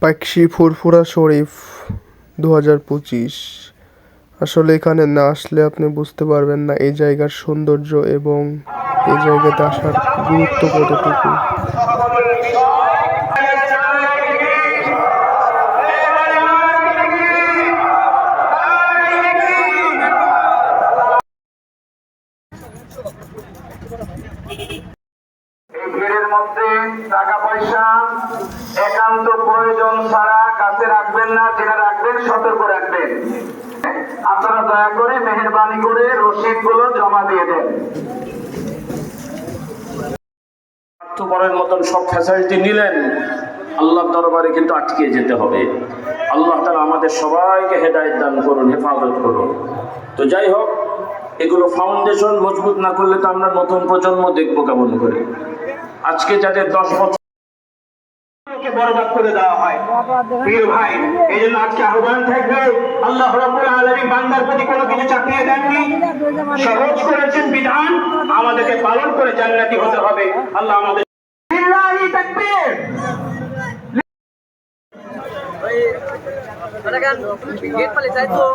পাকশি ফুরফুরা শরীফ 2025। আসলে এখানে না আসলে আপনি বুঝতে পারবেন না এই জায়গার সৌন্দর্য এবং এই জায়গাতে আসার গুরুত্ব কতটুকু। এই ভিড়ের মধ্যে টাকা পয়সা একান্ত প্রয়োজন ছাড়া কাছে রাখবেন না, যেটা রাখবেন সতর্ক রাখবেন। আপনারা দয়া করে মেহেরবানি করে রসিদ গুলো জমা দিয়ে দেন। স্বার্থপরের মতন সব ফ্যাসিলিটি নিলেন, আল্লাহর দরবারে কিন্তু আটকে যেতে হবে। আল্লাহ তাআলা আমাদের সবাইকে হেদায়েত দান করুন, হেফাজত করুন। তো যাই হোক, এগুলো ফাউন্ডেশন মজবুত না করলে তো আমরা নতুন প্রজন্ম দেখবো কেমন করে। আজকে যাদের 10 বছর বরবাদ করে দেওয়া হয়, প্রিয় ভাই, এই জন্য আজকে আহ্বান থাকবে, আল্লাহ রাব্বুল আলামিন বান্দার প্রতি কোনো কিছু চাপিয়ে দেননি, সহজ করেছেন বিধান, আমাদেরকে পালন করে জান্নাতি হতে হবে। আল্লাহ আমাদের লিল্লাহি তাকবীর। गेट पर ले जाए तो